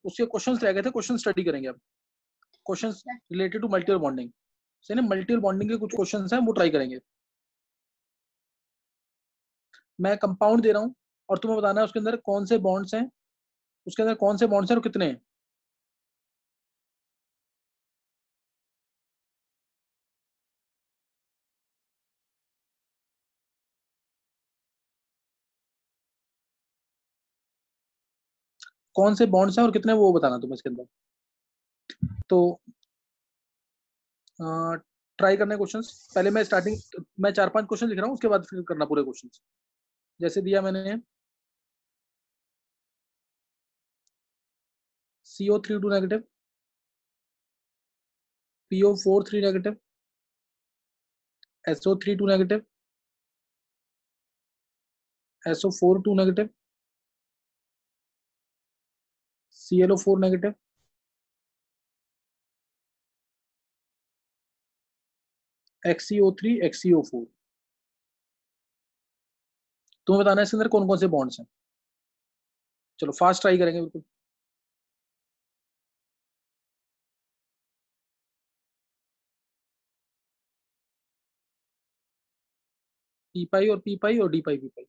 उसके क्वेश्चंस रह गए थे, क्वेश्चन स्टडी करेंगे अब, questions related to multiple bonding. सही ना, मल्टीपल बॉन्डिंग के कुछ क्वेश्चंस हैं वो ट्राई करेंगे। मैं कंपाउंड दे रहा हूँ और तुम्हें बताना है उसके अंदर कौन से बॉन्ड्स हैं, उसके अंदर कौन से बॉन्ड्स हैं और कितने हैं। कौन से बॉन्ड्स हैं और कितने, वो बताना तुम्हें इसके अंदर। तो ट्राई करने क्वेश्चंस। पहले मैं स्टार्टिंग मैं 4-5 क्वेश्चन लिख रहा हूँ, उसके बाद फिर करना पूरे क्वेश्चंस। जैसे दिया मैंने CO3 2 negative, PO4 3 negative, SO3 2 negative, SO4 2 negative, ClO4 negative, XeO3 XeO4। तुम्हें बताना है इसके अंदर कौन कौन से बॉन्ड्स हैं। चलो फास्ट ट्राई करेंगे बिल्कुल। पी पाई और पी पाई और डी पाई पी पाई।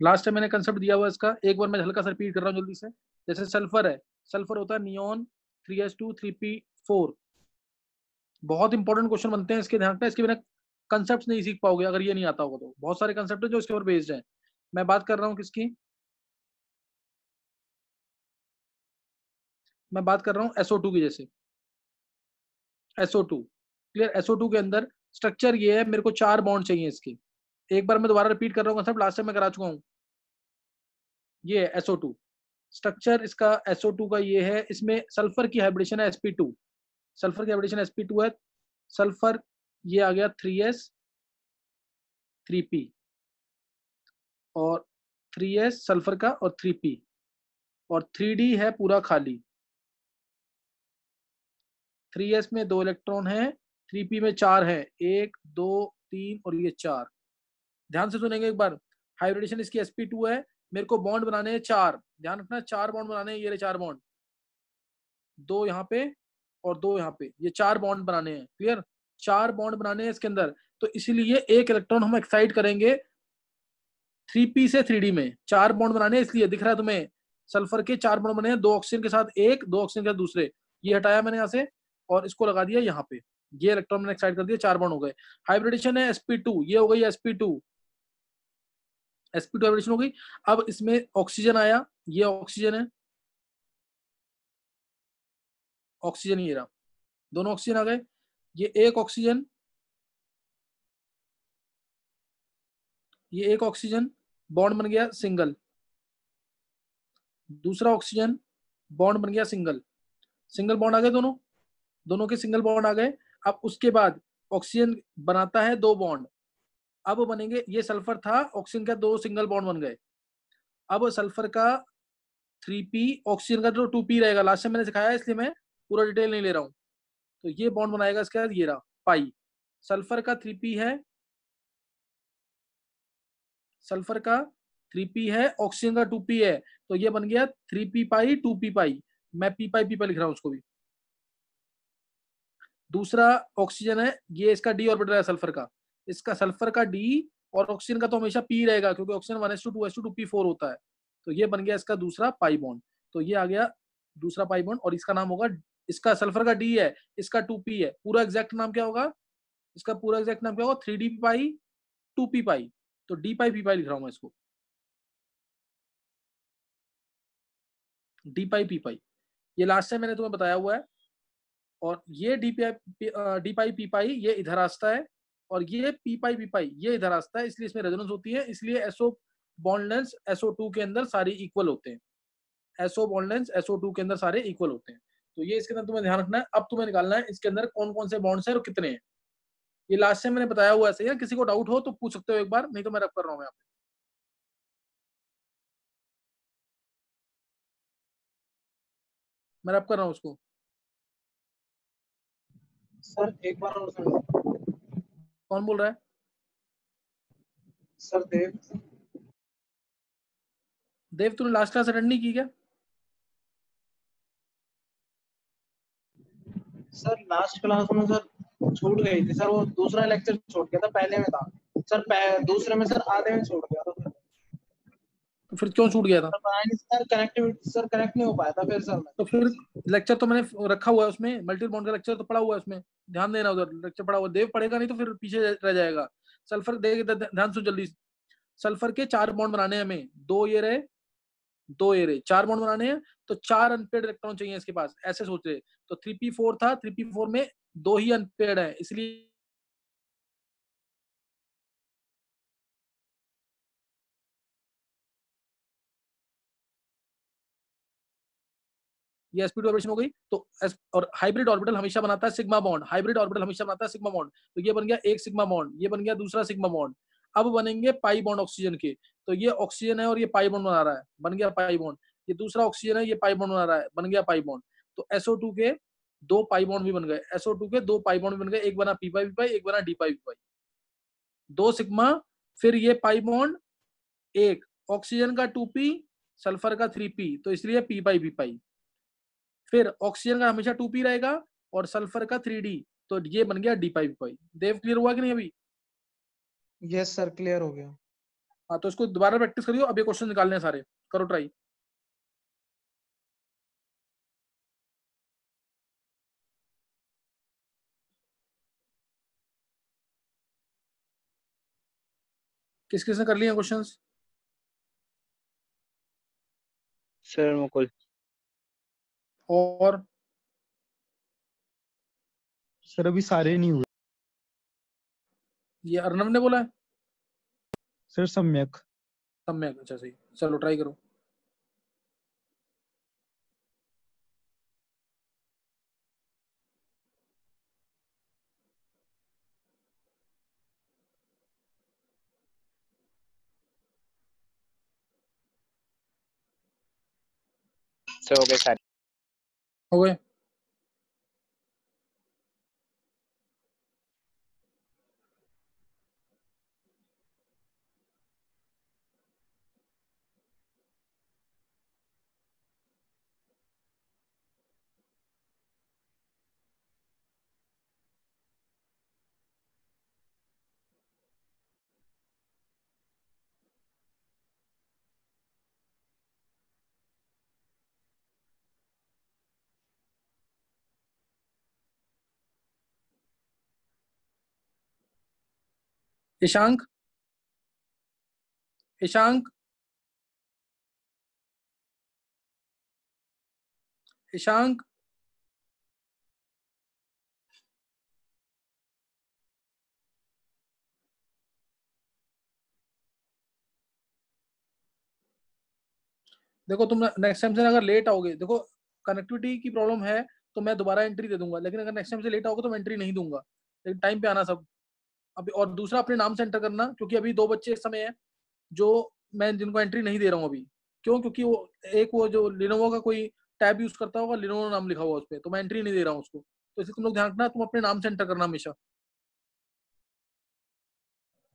लास्ट टाइम मैंने कंसेप्ट दिया हुआ इसका, एक बार मैं हल्का सा रिपीट कर रहा हूँ जल्दी से। जैसे सल्फर है, सल्फर होता है नियॉन 3s2 3p4। बहुत इंपॉर्टेंट क्वेश्चन बनते हैं इसके, ध्यान रखना, इसके बिना कंसेप्ट नहीं सीख पाओगे अगर ये नहीं आता होगा तो। बहुत सारे कंसेप्ट है जो इसके ऊपर बेस्ड है। मैं बात कर रहा हूँ किसकी, मैं बात कर रहा हूँ SO2 की। जैसे SO2 क्लियर, SO2 के अंदर स्ट्रक्चर ये है, मेरे को 4 बॉन्ड चाहिए इसके। एक बार मैं दोबारा रिपीट कर रहा हूँ कंसेप्ट, लास्ट टाइम मैं करा चुका हूँ। ये है SO2 स्ट्रक्चर इसका। SO2 का ये है, इसमें सल्फर की हाइब्रिडेशन है sp2, सल्फर की हाइब्रिडेशन sp2 है। सल्फर ये आ गया 3s 3p, और 3s सल्फर का और 3p, और 3d है पूरा खाली। 3s में 2 इलेक्ट्रॉन है, 3p में 4 है, 1 2 3 और ये 4। ध्यान से सुनेंगे एक बार। हाइब्रिडेशन इसकी sp2 है, मेरे को बॉन्ड बनाने हैं 4, ध्यान रखना 4 बॉन्ड बनाने हैं। ये रहे 4 बॉन्ड, 2 यहाँ पे और 2 यहाँ पे, ये 4 बॉन्ड बनाने हैं। क्लियर, 4 बॉन्ड बनाने हैं इसके अंदर। तो इसीलिए एक इलेक्ट्रॉन हम एक्साइट करेंगे 3p से 3d में। 4 बॉन्ड बनाने हैं, इसलिए दिख रहा है तुम्हें सल्फर के 4 बॉन्ड बने हैं, 2 ऑक्सीजन के साथ एक, 2 ऑक्सीजन के साथ दूसरे। ये हटाया मैंने यहाँ से और इसको लगा दिया यहाँ पे। ये इलेक्ट्रॉन मैंने एक्साइट कर दिया, 4 बॉन्ड हो गए। हाइब्रिडेशन है sp2, ये हो गई sp2, sp2 हाइब्रिडेशन हो गई। अब इसमें ऑक्सीजन आया, ये ऑक्सीजन है, ऑक्सीजन ये रहा, दोनों ऑक्सीजन आ गए। ये एक ऑक्सीजन, ये एक ऑक्सीजन बॉन्ड बन गया सिंगल, दूसरा ऑक्सीजन बॉन्ड बन गया सिंगल, सिंगल बॉन्ड आ गए दोनों, दोनों के सिंगल बॉन्ड आ गए। अब उसके बाद ऑक्सीजन बनाता है 2 बॉन्ड, अब बनेंगे, ये सल्फर था, ऑक्सीजन का 2 सिंगल बॉन्ड बन गए। अब सल्फर का 3p, ऑक्सीजन का जो 2p रहेगा, लास्ट टाइम मैंने सिखाया है इसलिए मैं पूरा डिटेल नहीं ले रहा हूँ। तो ये बॉन्ड बनाएगा इसके बाद, ये रहा पाई। सल्फर का 3p है, सल्फर का 3p है, ऑक्सीजन का 2p है, तो ये बन गया 3p पाई 2p पाई। मैं p पाई लिख रहा हूँ उसको भी। दूसरा ऑक्सीजन है, ये इसका डी ऑर्बिटल है सल्फर का, इसका सल्फर का डी, और ऑक्सीजन का तो हमेशा पी रहेगा क्योंकि ऑक्सीजन 1s2 2s2 2p4 होता है। तो ये बन गया इसका दूसरा पाई बॉन्ड। तो ये आ गया दूसरा पाई बॉन्ड, और इसका नाम होगा, इसका सल्फर का डी है, इसका 2p है, पूरा एग्जैक्ट नाम क्या होगा, इसका पूरा एग्जैक्ट नाम क्या होगा, 3d पाई 2p पाई। तो डी पाई पी पाई लिख रहा हूं मैं इसको, डी पाई पी पाई। ये लास्ट टाइम मैंने तुम्हें बताया हुआ है। और ये डी पाई पी पाई ये इधर रास्ता है, और ये पी पाई पी पाई ये इधर रास्ता है, इसलिए इसमें रेजोनेंस होती है। इसलिए एसओ बॉन्ड लेंथ SO2 के अंदर सारे इक्वल होते हैं, एसओ बॉन्ड लेंथ SO2 के अंदर सारे इक्वल होते हैं। तो ये इसके अंदर तुम्हें ध्यान रखना है। अब तुम्हें निकालना है इसके अंदर कौन कौन से बॉन्ड्स हैं और कितने हैं। ये लास्ट टाइम मैंने बताया हुआ है, सही है। किसी को डाउट हो तो पूछ सकते हो एक बार, नहीं तो मैं रब कर रहा हूँ यहाँ पे। मैं रब कर रहा हूँ उसको। सर एक बार और सुनो। कौन बोल रहा है? सर देव। देव, तूने लास्ट क्लास अटेंड नहीं की क्या? सर लास्ट क्लास में सर छूट गई थी सर, वो दूसरा लेक्चर छूट गया था, पहले में था सर, दूसरे में सर आधे में छूट गया था सर। तो फिर क्यों छूट गया था? सर कनेक्टिविटी सर कनेक्ट नहीं हो पाया था फिर सर। तो फिर लेक्चर तो मैंने रखा हुआ है उसमें, मल्टीपल बॉन्ड का लेक्चर तो पड़ा हुआ है उसमें, ध्यान देना, उधर लेक्चर पड़ा हुआ। देव पढ़ेगा नहीं तो फिर पीछे रह जाएगा। सल्फर ध्यान से जल्दी। सल्फर के 4 बॉन्ड बनाने हैं हमें, 2 ये रहे, 2 ये रहे, 4 बॉन्ड बनाने हैं, तो 4 अनपेड इलेक्ट्रॉन चाहिए इसके पास, ऐसे सोच रहे। तो 3p4 था, 3p4 में 2 ही अनपेड है, इसलिए ये sp2 ऑपरेशन हो गई। तो और हाइब्रिड ऑर्बिटल हमेशा बनाता है सिग्मा बॉन्ड, हाइब्रिड ऑर्बिटल हमेशा बनाता है सिग्मा बॉन्ड। तो ये बन गया एक सिग्मा बॉन्ड, ये बन गया दूसरा सिग्मा बॉन्ड। अब बनेंगे पाई बॉन्ड ऑक्सीजन के। तो ये ऑक्सीजन है और ये पाई बॉन्ड बना रहा है, बन गया पाई बॉन्ड। ये दूसरा ऑक्सीजन है, ये पाई बॉन्ड बना रहा है, बन गया पाई बॉन्ड। तो SO2 के 2 पाई बॉन्ड भी बन गए, SO2 के 2 पाई बॉन्ड बन गए, एक बना p पाई p पाई, एक बना d पाई p पाई, 2 सिग्मा। फिर ये पाई बॉन्ड, एक ऑक्सीजन का 2p, सल्फर का 3p, तो इसलिए p पाई p पाई। फिर ऑक्सीजन का हमेशा 2p रहेगा और सल्फर का 3d, तो ये बन गया d पाई p पाई। देव क्लियर हुआ कि नहीं अभी? यस सर क्लियर हो गया। हाँ, तो इसको दोबारा प्रैक्टिस करियो। अब ये क्वेश्चन निकालने हैं सारे, करो ट्राई। किस किसने कर लिए क्वेश्चंस? सर मुकुल। और सर अभी सारे नहीं हुए। ये अर्नव ने बोला है सर सम्यक। सम्यक, अच्छा सही, चलो ट्राई करो। सर हो गए सारे। हो गए। ईशांक, ईशांक, ईशांक, देखो तुम नेक्स्ट टाइम से अगर लेट आओगे, देखो कनेक्टिविटी की प्रॉब्लम है तो मैं दोबारा एंट्री दे दूंगा, लेकिन अगर नेक्स्ट टाइम से लेट आओगे तो मैं एंट्री नहीं दूंगा। लेकिन टाइम पे आना सब। अभी और दूसरा अपने नाम से एंटर करना, क्योंकि अभी 2 बच्चे इस समय है जो मैं जिनको एंट्री नहीं दे रहा हूँ अभी। क्यों? क्योंकि वो एक वो जो लिनोवो का कोई टैब यूज करता होगा, लिनोवो नाम लिखा हुआ उस पर, तो मैं एंट्री नहीं दे रहा हूँ उसको। तो इसलिए तुम लोग ध्यान रखना, तुम अपने नाम से एंटर करना हमेशा।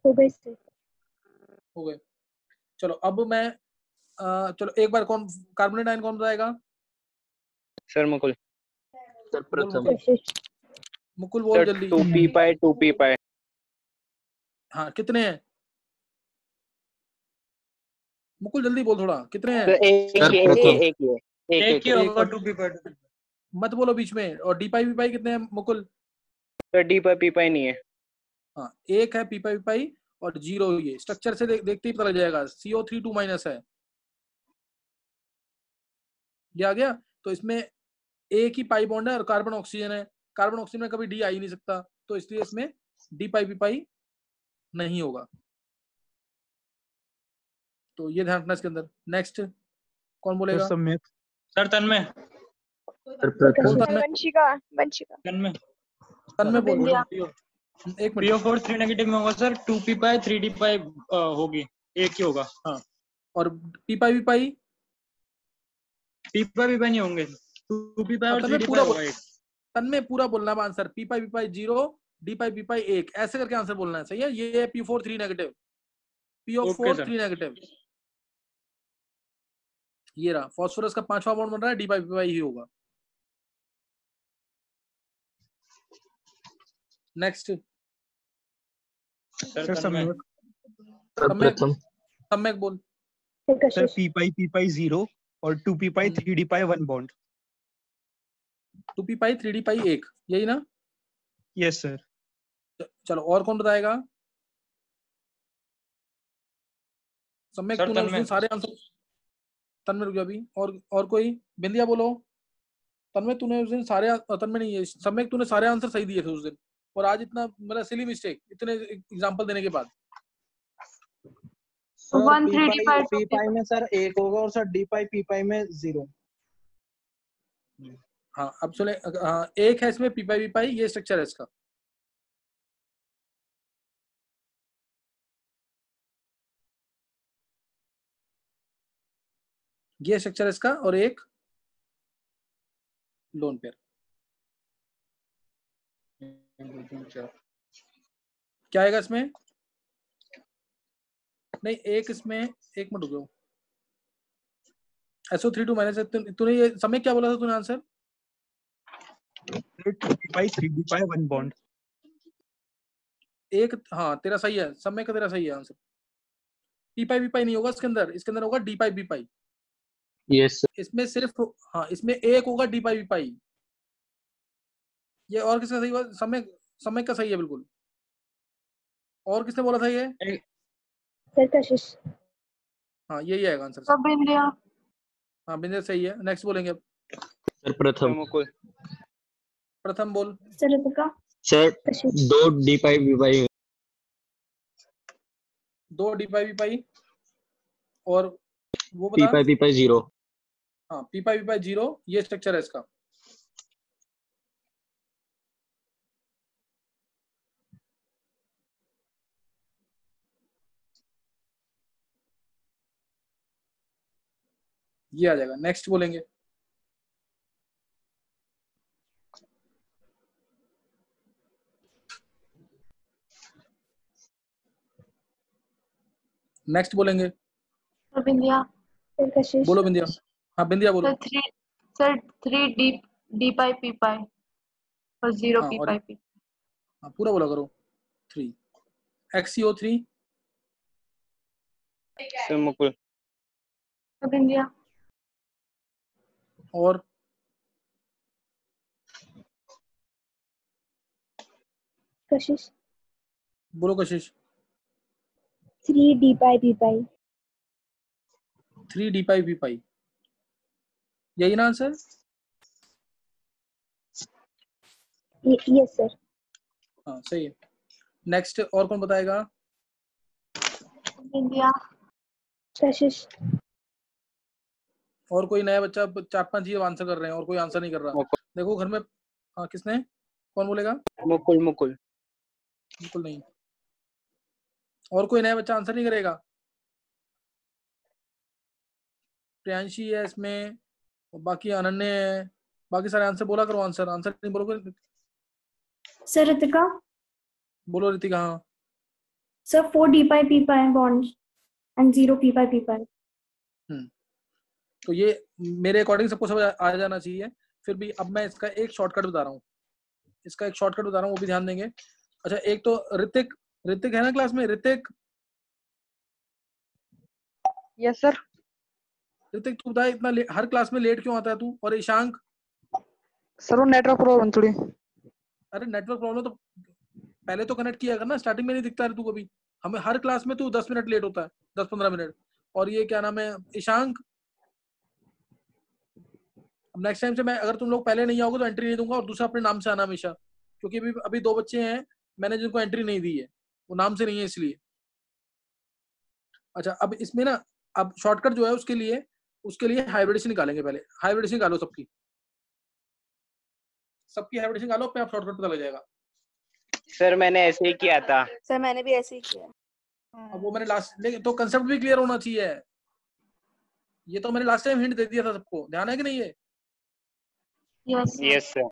हो गए सर। हो गए। चलो अब मैं चलो एक बार कौन कार्बोनेट आयन कौन बताएगा? सर मुकुल। सर बोल प्रथम। मुकुल, मुकुल बोल सर जल्दी। 2p पाई 2p पाई। हाँ, कितने हैं? मुकुल जल्दी बोल थोड़ा, कितने हैं? सर एक सर एक प्रथम। एक एक एक ही होगा और 2p पाई। मत बोलो बीच में। और डी पाई पी पाई कितने हैं Mukul? Sir d pi p पाई नहीं है। हाँ, एक है पी पाई पी पाई और 0 ये स्ट्रक्चर से देखते ही पता लग जाएगा। CO3 2 माइनस है, ये आ गया। तो इसमें एक ही पाई बॉन्ड है और कार्बन ऑक्सीजन है, कार्बन ऑक्सीजन में कभी डी आ ही नहीं सकता, तो इसलिए इसमें डी पाई पी पाई नहीं होगा। तो ये ध्यान रखना इसके अंदर। नेक्स्ट कौन सर बोलेगा? सम्यक। सर तन्मय। सर प्रथम। तन्मय। वंशिका, वंशिका। तन्मय। तन्मय बोल। विंध्या। एक मिनट। PO4 3 नेगेटिव में होगा सर, 2p पाई 3d पाई होगी, एक ही होगा। हाँ, और पी पाई पी पाई p पाई भी नहीं होंगे, 2p पाई और तन्मय 3d पूरा पाई होगा एक। तन्मय पूरा बोलना है आंसर। पी पाई 0, डी पाई बी पाई 1, ऐसे करके आंसर बोलना है। सही है, ये है P4 3 negative, P of 4 3 negative. ये रहा फास्फोरस का 5वां बॉन्ड बन रहा है, डी पाई बी पाई ही होगा। नेक्स्ट सर सम्यक। सम्यक प्रथम। सम्यक बोल। सर सर कशिश। पी पाई 0 और 2p पाई 3d पाई 1 बॉन्ड। 2p पाई 3d पाई 1, यही ना? Yes sir. चलो और कौन बताएगा? सम्यक तूने उस दिन सारे आंसर। तन्मय रुक जा अभी। और कोई? बिंदिया बोलो। तन्मय तूने उस दिन सारे तन्मय नहीं है, सम्यक तूने सारे आंसर सही दिए थे उस दिन, और आज इतना मतलब सिली मिस्टेक इतने एग्जांपल देने के बाद। सर 1 पी 3d पाई पाई में सर 1 होगा और सर डी पाई पी पाई में 0। हाँ अब सुने, एक है इसमें पी पाई बी पाई, ये स्ट्रक्चर है इसका। ये स्ट्रक्चर है इसका, और एक लोन पेयर। क्या आएगा इसमें? नहीं एक इसमें, एक मिनट रुको। SO32 माइनस, तूने ये समय क्या बोला था तूने आंसर? 2p पाई 3d पाई 1 बॉन्ड। एक, हाँ तेरा सही है, समय का तेरा सही है आंसर। पी पाई बी पाई नहीं होगा इसके अंदर, इसके अंदर होगा डी पाई बी पाई। यस इसमें सिर्फ, हाँ इसमें एक होगा डी पाई बी पाई। ये और किसका सही हुआ? समय का सही है बिल्कुल। और किसने बोला था ये? सर कशिश। हाँ यही आएगा आंसर। सब बिंदिया। हाँ बिंदु सही है। नेक्स्ट बोलेंगे अब। सर प्रथम। मुकुल। प्रथम बोल। सर ऋतिका। सर कशिश। 2 d पाई b पाई 2 डी पाई बी पाई, और वो p बता। पाई 0। हाँ पी पाई बी पाई 0, ये स्ट्रक्चर है इसका। ये आ जाएगा। नेक्स्ट बोलेंगे। नेक्स्ट बोलेंगे। सर बिंदिया। सर कशिश। बोलो बिंदिया। हाँ बिंदिया बोलो। सर 3 d पाई p पाई और 0 हाँ p और पाई p। हाँ पूरा बोला करो। 3 XCO3। सर मुकुल। सर बिंदिया। और कशिश। बोलो कशिश। 3 डी पाई बी पाई। 3 डी पाई बी पाई, यही ना आंसर? Yes sir. हाँ सही है। नेक्स्ट और कौन बताएगा? बिंदिया। कशिश। और कोई नया बच्चा? 4-5 ही आंसर कर रहे हैं और कोई आंसर नहीं कर रहा। मुकुल। देखो घर में। हाँ किसने? कौन बोलेगा? मुकुल। मुकुल। बिल्कुल नहीं। और कोई नया बच्चा आंसर नहीं करेगा? प्रियांशी है इसमें, और बाकी अनन्य है। बाकी सारे आंसर बोला करो। आंसर नहीं बोलोगे? सर ऋतिका। बोलो रितिका। हाँ sir 4 D pi P pi bond and 0 P pi P pi. तो ये मेरे अकॉर्डिंग सबको समझ आ जाना चाहिए। फिर भी अब मैं इसका एक शॉर्टकट बता रहा हूँ। वो भी ध्यान देंगे। अच्छा एक तो ऋतिक है ना क्लास में? Hrithik yes sir. तू बता, इतना हर क्लास में लेट क्यों आता है तू? और ईशांक? सर वो नेटवर्क प्रॉब्लम थोड़ी। अरे नेटवर्क प्रॉब्लम तो पहले तो कनेक्ट किया करना, स्टार्टिंग में नहीं दिखता है तू कभी हमें। हर क्लास में तू 10 मिनट लेट होता है, 10-15 मिनट। और ये क्या नाम है, ईशांक? अब नेक्स्ट टाइम से मैं, अगर तुम लोग पहले नहीं आओगे तो एंट्री नहीं दूंगा, और दूसरा अपने नाम से आना हमेशा, क्योंकि अभी 2 बच्चे हैं मैंने जिनको एंट्री नहीं दी है, वो नाम से नहीं है इसलिए। अच्छा अब इसमें ना, अब शॉर्टकट जो है उसके लिए हाइब्रिडेशन निकालेंगे। पहले हाइब्रिडेशन निकालो सबकी हाइब्रिडेशन निकालो, अपने आप शॉर्टकट पता लग जाएगा। सर मैंने ऐसे ही किया था। सर मैंने भी ऐसे ही किया। अब वो मैंने लेकिन तो कंसेप्ट भी क्लियर होना चाहिए। ये तो मैंने लास्ट टाइम हिंट दे दिया था सबको, ध्यान है कि नहीं? ये यस यस सर।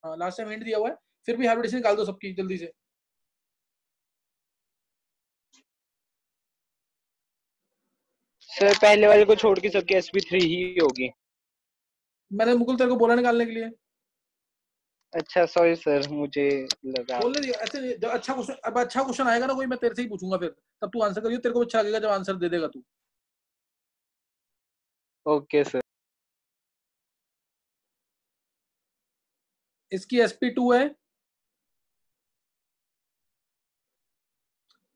हाँ लास्ट टाइम हिंट दिया हुआ है, फिर भी हाइब्रिडेशन निकाल दो सबकी जल्दी से। सर पहले वाले को छोड़ के सबकी sp3 ही होगी। मैंने मुकुल तेरे को बोला निकालने के लिए। अच्छा सॉरी सर, मुझे लगा। बोलने दिया ऐसे। जब अच्छा क्वेश्चन, अब अच्छा क्वेश्चन आएगा ना कोई, मैं तेरे से ही पूछूंगा फिर, तब तू आंसर करियो, तेरे को अच्छा लगेगा जब आंसर दे देगा तू। Okay sir. इसकी sp2 है,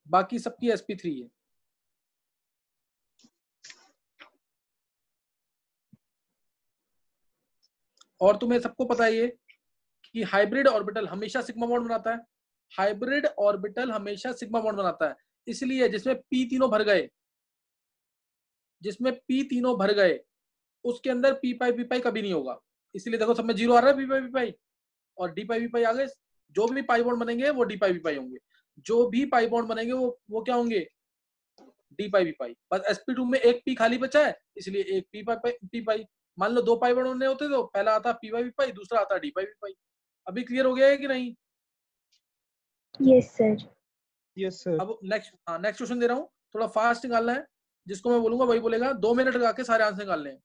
बाकी सबकी sp3 है। और तुम्हें सबको पता है ये कि हाइब्रिड ऑर्बिटल हमेशा सिग्मा बॉन्ड बनाता है। हाइब्रिड ऑर्बिटल हमेशा सिग्मा बॉन्ड बनाता है, इसलिए जिसमें p तीनों भर गए, जिसमें p तीनों भर गए उसके अंदर p पाई p पाई कभी नहीं होगा। इसलिए देखो सब में जीरो आ रहा है, p पाई p पाई, और d पाई p पाई आ गए। जो भी पाई बॉन्ड बनेंगे वो d पाई p पाई होंगे, जो भी पाई बॉन्ड बनेंगे वो क्या होंगे, d पाई p पाई। बस sp2 में एक p खाली बचा है, इसलिए एक p पाई p पाई। मान लो दो पाई बॉन्ड बनने होते तो पहला आता p पाई p पाई, दूसरा आता d पाई p पाई। अभी क्लियर हो गया है कि नहीं? Yes, sir. Yes, sir. अब नेक्स्ट क्वेश्चन दे रहा हूँ, थोड़ा फास्ट निकालना है, जिसको मैं बोलूंगा वही बोलेगा। 2 मिनट लगा के सारे आंसर निकालने हैं।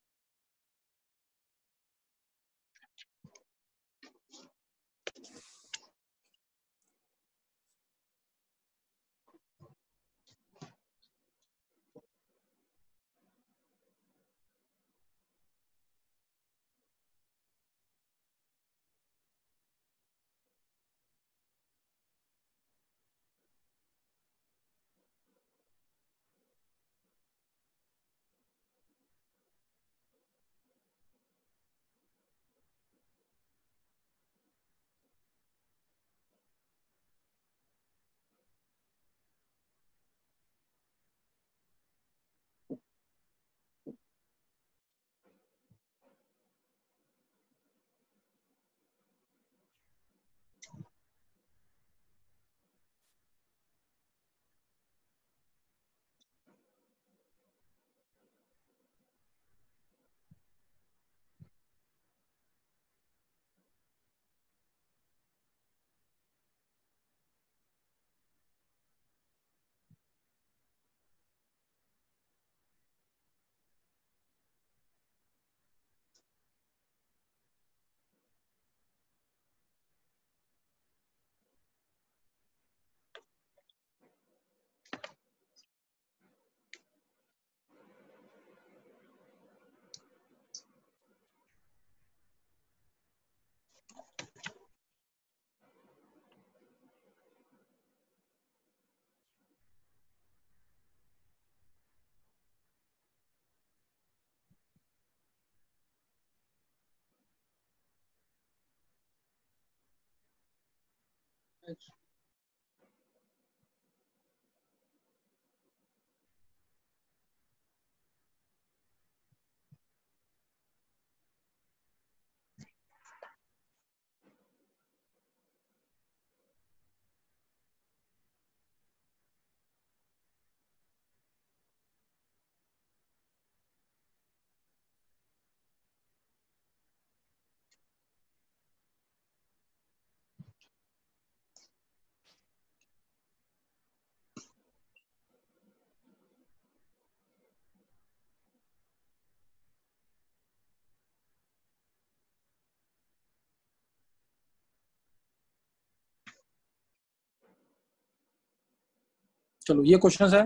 चलो ये क्वेश्चन है,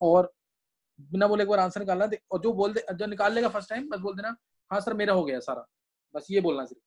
और बिना बोले एक बार आंसर निकालना है, और जो बोल दे, जो निकाल लेगा फर्स्ट टाइम बस बोल देना हाँ सर मेरा हो गया सारा, बस ये बोलना सिर्फ।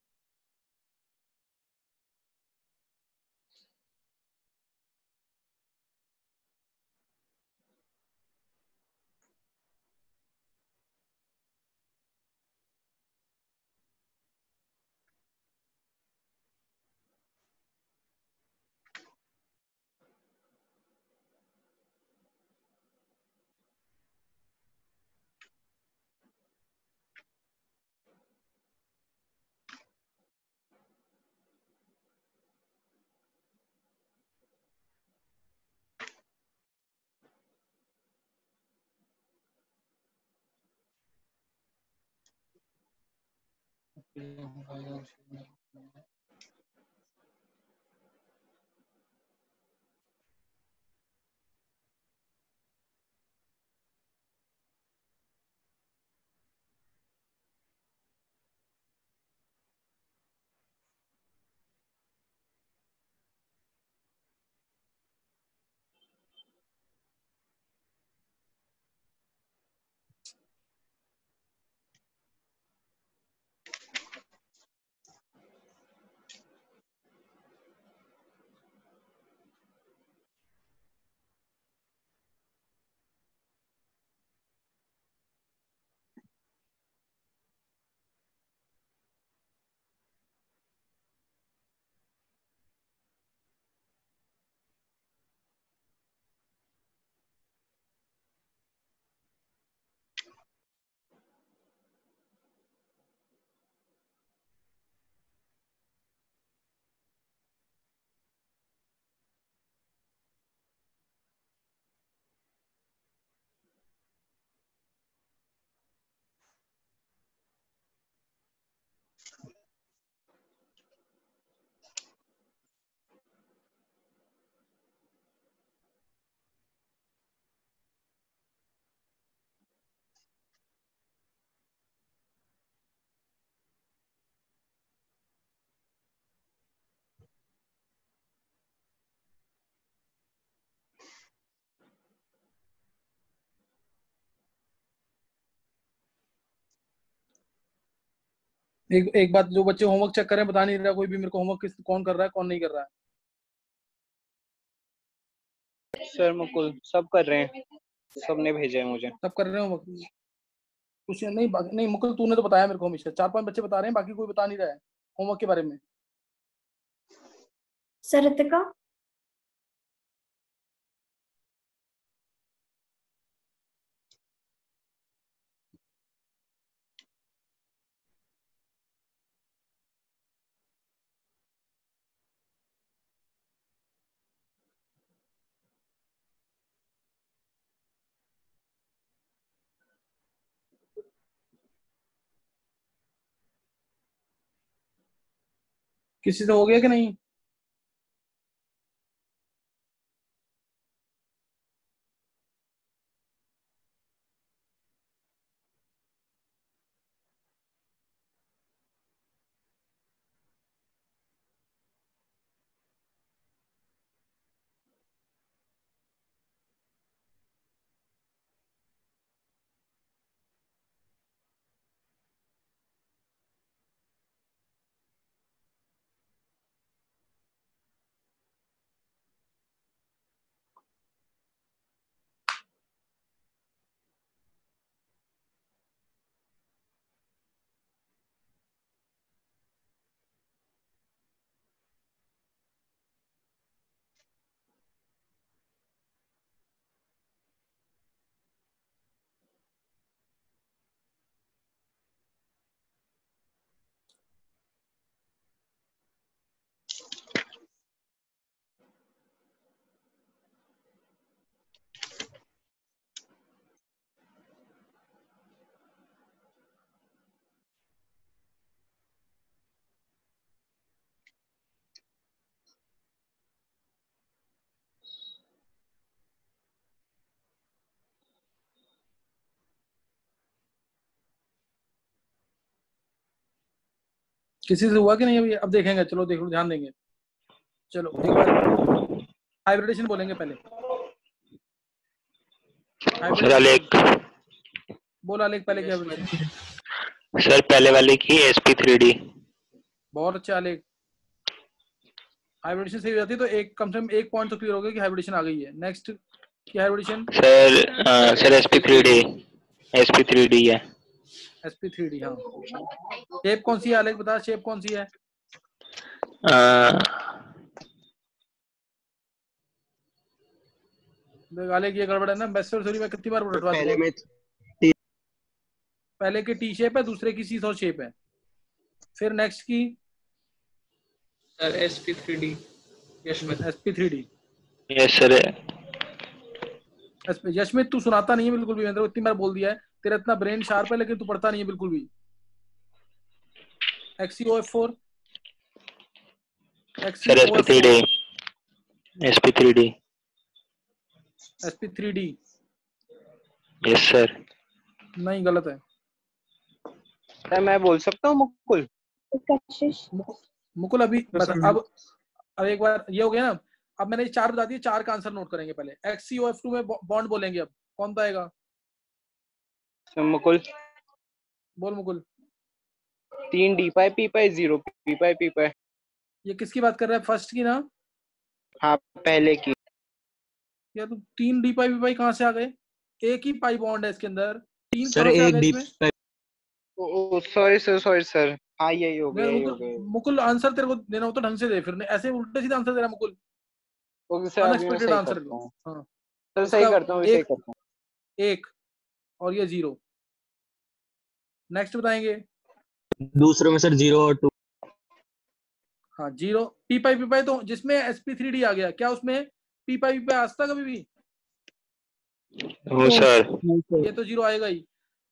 एक बात, जो बच्चे होमवर्क चेक कर रहे हैं बता नहीं रहा कोई भी मेरे को होमवर्क कौन कर रहा है कौन नहीं कर रहा है। सर मुकुल सब कर रहे हैं, सबने भेजा है मुझे। सब कर रहे हो होमवर्क? कुछ नहीं नहीं मुकुल तूने तो बताया मेरे को हमेशा, 4-5 बच्चे बता रहे हैं, बाकी कोई बता नहीं रहा है होमवर्क के बारे में। सर रितिका। किसी से हो गया कि नहीं? किसी से हुआ कि नहीं अभी? अब देखेंगे, चलो देख लो, ध्यान देंगे। चलो एक बार हाइब्रिडेशन बोलेंगे पहले। सर हाइब्रिडेशन आलेख, बोल आलेख पहले की हाइब्रिडेशन। सर पहले वाले की sp3d। बहुत अच्छा आलेख। हाइब्रिडेशन सही हो जाती है तो एक कम से कम एक पॉइंट तो क्लियर हो गया कि हाइब्रिडेशन आ गई है। नेक्स्ट की हाइब्रिडेशन सर sp3d, sp3d है। sp3d। हाँ, शेप कौन सी है आलेख, बता शेप कौन सी है? देख आलेख ये गड़बड़ है ना, बेस्ट थ्योरी में कितनी बार रटवा पहले दूंगा। में पहले की टी शेप है, दूसरे की सीसॉ शेप है। फिर नेक्स्ट की sir sp3d Yashwant. sp3d। Yes sir. Yashmit तू सुनाता नहीं है बिल्कुल भी, मैंने इतनी बार बोल दिया है, तेरा इतना ब्रेन शार्प है लेकिन तू पढ़ता नहीं है बिल्कुल भी। XeOF4 sir sp3d, sp3d। sp3d yes sir. नहीं, गलत है। सर मैं बोल सकता हूँ मुकुल? कशिश। मुकुल अभी बता, अब एक बार ये हो गया ना। अब मैंने 4 बता दिए, 4 का आंसर नोट करेंगे पहले। XeOF2 में बॉन्ड बोलेंगे, अब कौन पाएगा? सर मुकुल बोल मुकुल। 3 d पाई p पाई 0 p पाई p पाई। ये किसकी बात कर रहा है? फर्स्ट की ना? हाँ पहले की। या तू 3 डी पाई पाई कहाँ से आ गए? एक ही पाई बॉन्ड है इसके अंदर, 3 सर कहाँ से आ एक गए डी इसमें? Sorry sir, sorry sir. हाँ यही हो गया, मैं यही हो मुकुल, गया। मुकुल आंसर तेरे को देना हो तो ढंग से दे, फिर ऐसे उल्टे सीधे आंसर दे रहा मुकुल। ओके सर, अभी मैं अनएक्सपेक्टेड सही आंसर। करता हूँ। हाँ, सर सही इसका करता हूँ, अभी सही एक करता हूँ। एक और ये 0। नेक्स्ट बताएंगे। दूसरे में सर 0 और 2। हाँ 0 पी पाई तो जिसमें sp3d आ गया, क्या उसमें पी पाई आज तक कभी भी? वो सर। ये तो 0 आएगा ही।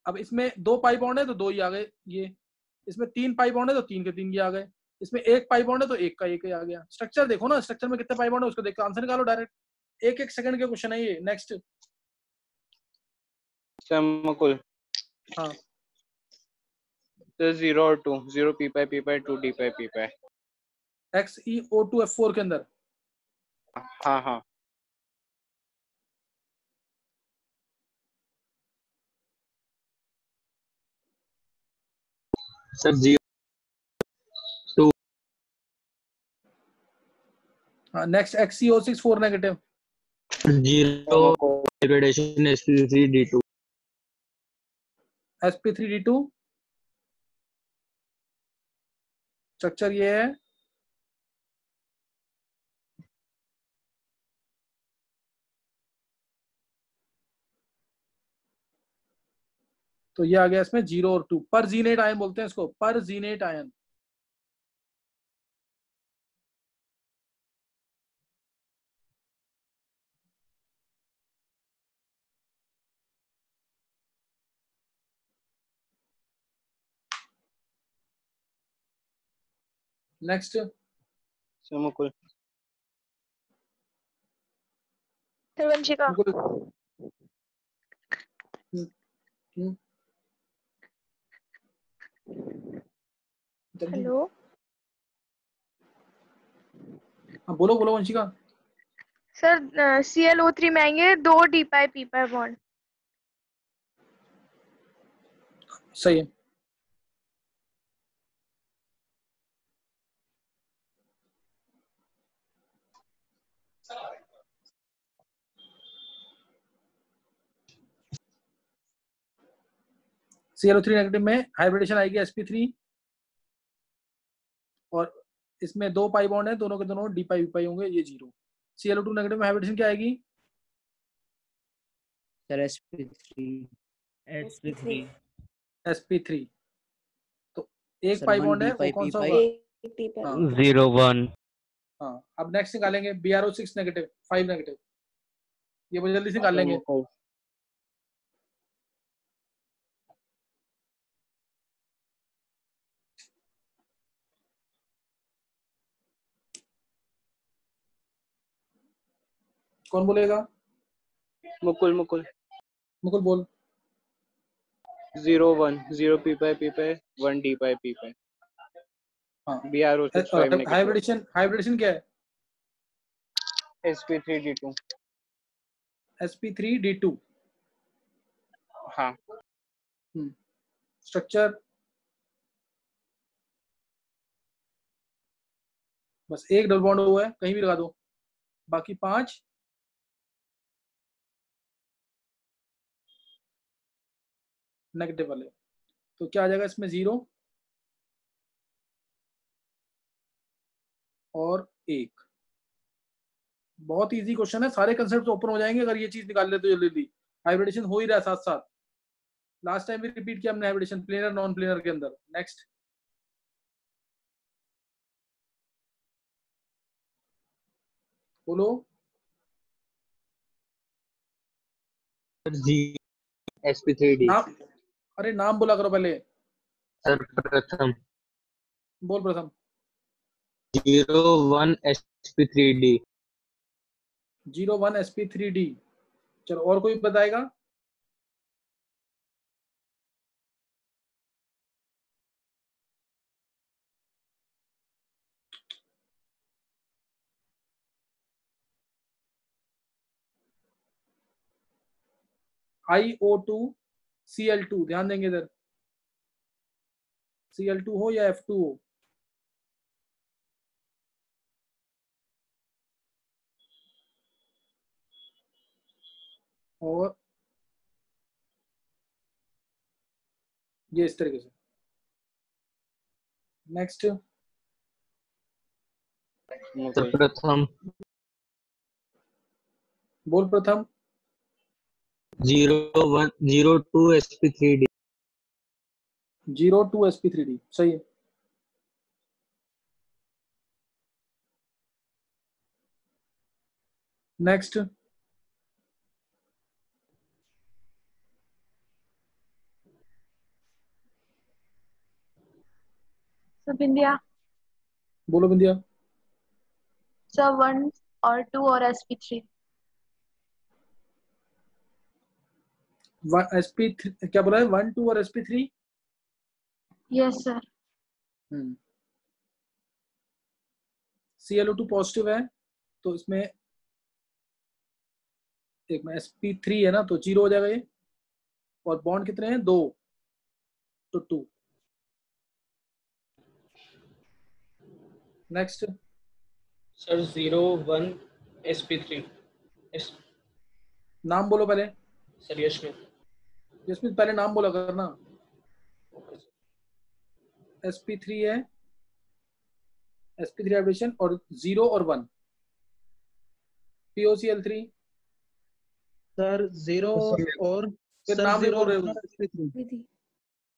अब इसमें 2 पाई बॉन्ड है तो 2 ही आ गए ये। इसमें 3 पाई बॉन्ड है तो 3 के 3 ही आ गए। इसमें 1 पाई बॉन्ड है तो 1 का 1 ही आ गया। स्ट्रक्चर देखो ना, स्ट्रक्चर में कितने पाई बॉन्ड है उसको देख आंसर निकालो डायरेक्ट। 1-1 सेकंड के क्वेश्चन है ये। नेक्स्ट। सर मुकुल हाँ सर 0 और 2, 0 p पाई 2 d पाई p पाई। XeO2F4 के अंदर हाँ हाँ सर 0 हाँ next XCO6 4 negative, 0 hybridization sp3d2 sp3d2 structure ये है, तो ये आ गया इसमें 0 और 2, पर जीनेट आयन बोलते हैं इसको, पर जीनेट ion. Next sir Mukul. Sir Vanshika. Hello. हाँ बोलो बोलो वंशिका। सर ClO3 में आएंगे 2 d pi p pi bond. सही है। ClO3 नेगेटिव में हाइब्रिडेशन आएगी sp3 और इसमें 2 पाई बॉन्ड है, दोनों के दोनों d पाई पाई होंगे, ये 0। ClO2 नेगेटिव में हाइब्रिडेशन क्या आएगी सर sp3 तो एक सर पाई 1 बॉन्ड है, d वो पाई कौन p सा पाई होगा? हाँ 0 1 हाँ। अब नेक्स्ट निकालेंगे BrO6 नेगेटिव 5 नेगेटिव, ये बहुत जल्दी से निकाल लेंगे। कौन बोलेगा? मुकुल मुकुल। मुकुल बोल। 0 1 0 p पाई 1 d पाई p पाई। हाँ BrO6 5 नेगेटिव। हाइब्रिडेशन क्या है? sp3d2। sp3d2 हाँ स्ट्रक्चर बस एक डबल बॉन्ड हुआ है, कहीं भी लगा दो, बाकी 5 नेगेटिव वाले। तो क्या आ जाएगा इसमें 0 और 1। बहुत इजी क्वेश्चन है, सारे कंसेप्ट ओपन हो जाएंगे अगर ये चीज निकाल लेते हो जल्दी। हाइब्रिडेशन हो ही रहा है साथ साथ, लास्ट टाइम भी रिपीट किया हमने हाइब्रिडेशन प्लेनर नॉन प्लेनर के अंदर। नेक्स्ट बोलो। sp3d नाम, अरे नाम बोला करो पहले। सर प्रथम बोल प्रथम। 0 1 sp3d 0 1 sp3d। चलो और कोई बताएगा? IO2 Cl2, ध्यान देंगे इधर, Cl2 हो या F2 हो। और ये इस तरीके से। नेक्स्ट सर प्रथम बोल प्रथम। 0 1 0 2 sp3d 0 2 sp3d, सही है। नेक्स्ट सर बिंदिया। बोलो बिंदिया। सर 1 और 2 और sp3। sp3 क्या बोला है? 1 2 और sp3। Yes sir. ClO2 positive है, तो इसमें एक में sp3 है ना, तो 0 हो जाएगा ये। और बॉन्ड कितने हैं? 2, तो 2। नेक्स्ट सर 0 1 sp3 नाम बोलो पहले। सर यशमित। जिसमें पहले नाम बोला करना। sp3 है, sp3 हाइब्रिडेशन और 0 और 1। POCl3 सर 0 और फिर सर नाम नहीं 0 बोल और रहे 1 हो। और sp3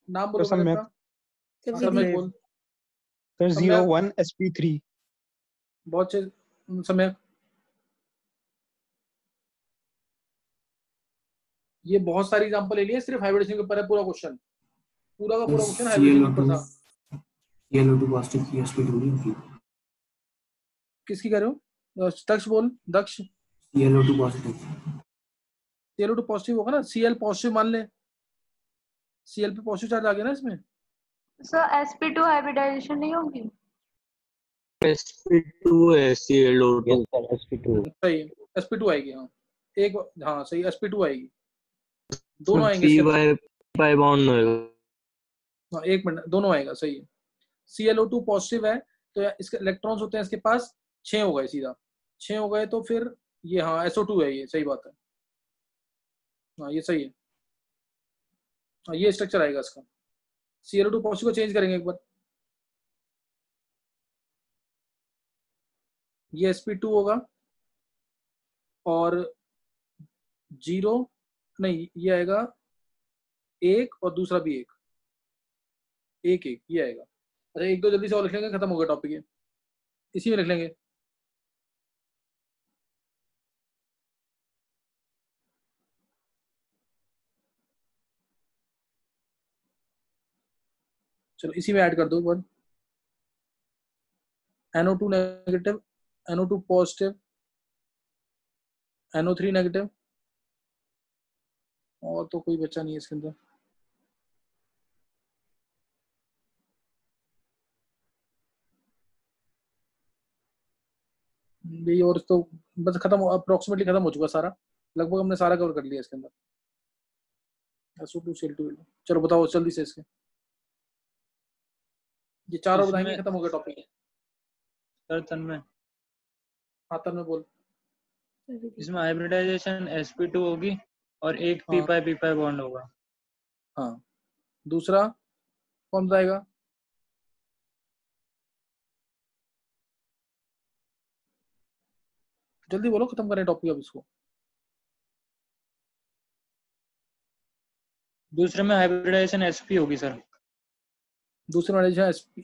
नाम बोलो सर पहले सम्यक। इसका। सम्यक बोल। सर सम्यक। 01 sp3। बहुत अच्छे सम्यक। ये बहुत सारी एग्जांपल ले लिए, सिर्फ हाइब्रिडेशन के ऊपर है पूरा क्वेश्चन। पूरा का पूरा क्वेश्चन हाइब्रिडेशन के ऊपर था। ClO2 पॉजिटिव की sp2 होगी। किसकी कह रहे हो? दक्ष बोल, दक्ष। ClO2 positive. ClO2 पॉजिटिव होगा ना, Cl पॉजिटिव मान ले। Cl पे पॉजिटिव चार्ज आ गया ना इसमें। सर sp2 हाइब्रिडाइजेशन नहीं होगी? sp2 है ClO2। Yes, sir. SP2. सही, sp2 आएगी। हाँ एक, हाँ सही, sp2 आएगी। दोनों इसमें आएंगे इसके अंदर। py बॉन्ड होएगा। हाँ एक मिनट, दोनों आएगा, सही है। ClO2 पॉजिटिव है तो इसके इलेक्ट्रॉन्स होते हैं इसके पास 6 हो गए, सीधा 6 हो गए तो फिर ये, हाँ SO2 है, ये सही बात है। हाँ ये सही है। हाँ ये स्ट्रक्चर आएगा इसका। ClO2 पॉजिटिव को चेंज करेंगे एक बार। ये sp2 होगा और 0 नहीं, ये आएगा 1 और दूसरा भी 1 1 1 ये आएगा। अच्छा एक दो जल्दी से और लिख लेंगे, खत्म हो गया टॉपिक ये, इसी में लिख लेंगे। चलो इसी में ऐड कर दो एक बार। NO2 negative, NO2 positive, NO3 negative, और तो कोई बच्चा नहीं है इसके अंदर। यही, और तो बस खत्म, अप्रोक्सीमेटली खत्म हो चुका सारा, लगभग हमने सारा कवर कर लिया इसके अंदर। SO2 Cl2। चलो बताओ जल्दी से इसके, ये चार और बताएंगे, खत्म हो गया टॉपिक। सर तन्मय, हाँ तब मैं बोल। इसमें हाइब्रिडाइजेशन sp2 होगी और एक हाँ py बॉन्ड होगा। हाँ, दूसरा कौन बताएगा? जल्दी बोलो, खत्म करें टॉपिक अब इसको। दूसरे में हाइब्रिडाइजेशन sp होगी सर। दूसरे वाले जो SP,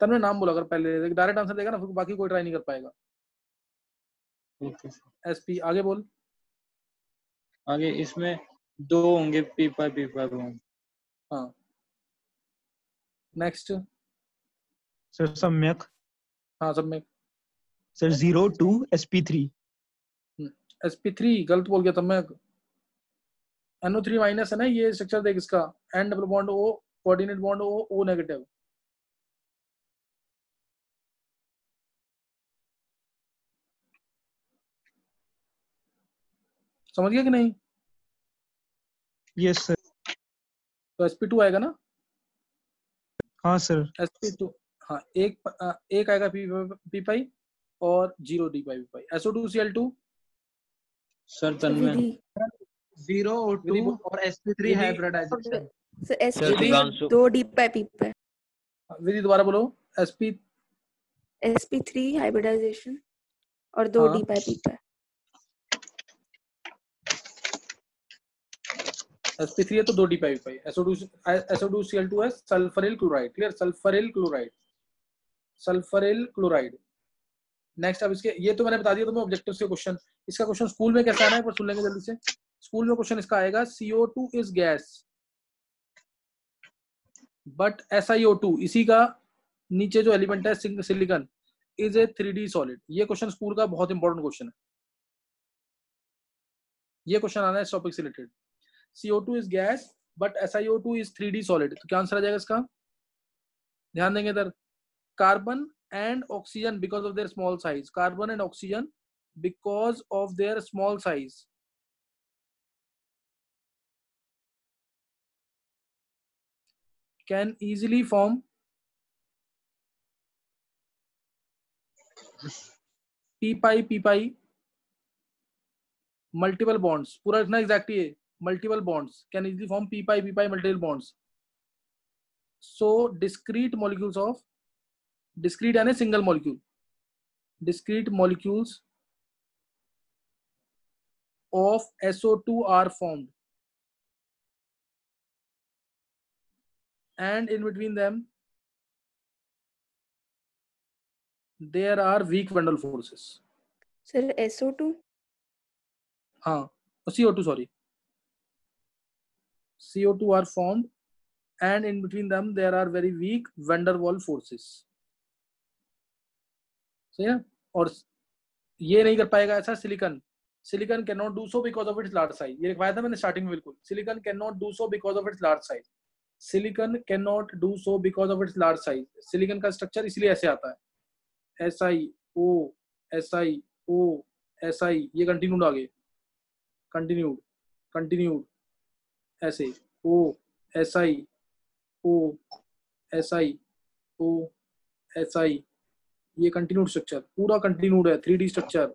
तब मैं नाम बोला, अगर पहले डायरेक्ट आंसर देगा ना फिर बाकी कोई ट्राई नहीं कर पाएगा। Okay sir. SP आगे बोल। आगे इसमें 2 होंगे py बॉन्ड। हाँ नेक्स्ट। सर सम्यक। हाँ सब में। Sir 02 sp3। sp3 गलत बोल गया तब मैं। NO3 माइनस है ना, ये स्ट्रक्चर देख इसका, N double bond O, coordinate bond O negative. समझ गया कि नहीं? Yes sir. तो sp2 आएगा ना। हाँ सर। sp2, हाँ एक आएगा p पाई और 0 d pi p pi. SO2 Cl2। Sir Tanmay, 0 और 2 विधि और sp3 hybridization. Sir Sir, sp3 Divyanshu. 2 d by p by Vidhi दोबारा बोलो। sp3 हाइब्रिडाइजेशन और 2 हाँ d by p by। sp3 है तो 2 d pi p pi. SO2 Cl2 है sulphuryl chloride. Clear, sulphuryl chloride, sulphuryl chloride. Next अब इसके, ये तो मैंने बता दिया तुम्हें ऑब्जेक्टिव से क्वेश्चन। इसका क्वेश्चन स्कूल में कैसे आना है पर सुन लेंगे जल्दी से। स्कूल में क्वेश्चन इसका आएगा, CO2 is gas but SiO2, इसी का नीचे जो एलिमेंट है silicon, is a 3D solid. ये क्वेश्चन स्कूल का बहुत इंपॉर्टेंट क्वेश्चन है, ये क्वेश्चन आना है इस टॉपिक से related. CO2 is gas but SiO2 is 3D solid, तो क्या आंसर आ जाएगा इसका? ध्यान देंगे इधर। Carbon and oxygen because of their small size. Carbon and oxygen because of their small size can easily form P pi multiple bonds, पूरा इतना exactly है, multiple bonds can easily form P pi multiple bonds. So discrete molecules of, discrete यानी single molecule, discrete molecules of SO2 are formed, and in between them there are weak van der Waals forces. Sir, SO2? हाँ, CO2 sorry, CO2 are formed and in between them there are very weak van der Waals forces. सही है. और ये नहीं कर पाएगा ऐसा silicon, silicon can not do so because of its large size. ये लिखवाया था मैंने स्टार्टिंग में बिल्कुल, silicon can not do so because of its large size, silicon can not do so because of its large size. Silicon का structure इसलिए ऐसे आता है, SiO SiO Si, ये कंटिन्यूड आगे, कंटिन्यूड ऐसे O SiO SiO Si, ये continued structure पूरा कंटिन्यूड है, 3D स्ट्रक्चर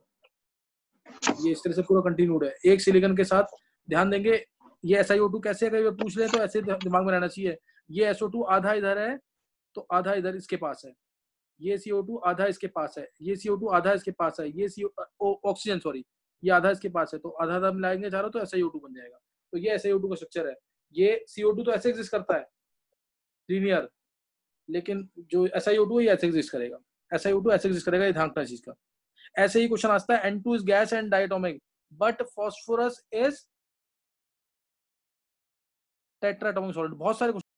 ये इस तरह से पूरा कंटिन्यूड है. एक सिलिकॉन के साथ ध्यान देंगे, ये SiO2 कैसे है, अगर पूछ ले तो ऐसे दिमाग में रहना चाहिए. ये SO2 आधा इधर है तो आधा इधर इसके पास है, ये CO2 आधा इसके पास है, ये CO2 आधा इसके पास है, ये ऑक्सीजन सॉरी ये आधा इसके पास है, तो आधा आधा मिलाएंगे चारों तो SiO2 बन जाएगा. तो ये SiO2 का स्ट्रक्चर है. ये CO2 तो ऐसे एग्जिस्ट करता है लीनियर, लेकिन जो SiO2 ये ऐसे एग्जिस्ट करेगा, SiO2 ऐसे एग्जिस्ट करेगा. ये ध्यान रखना चीज का. ऐसे ही क्वेश्चन आता है N2 is gas and diatomic but phosphorus is tetratomic solid. बहुत सारे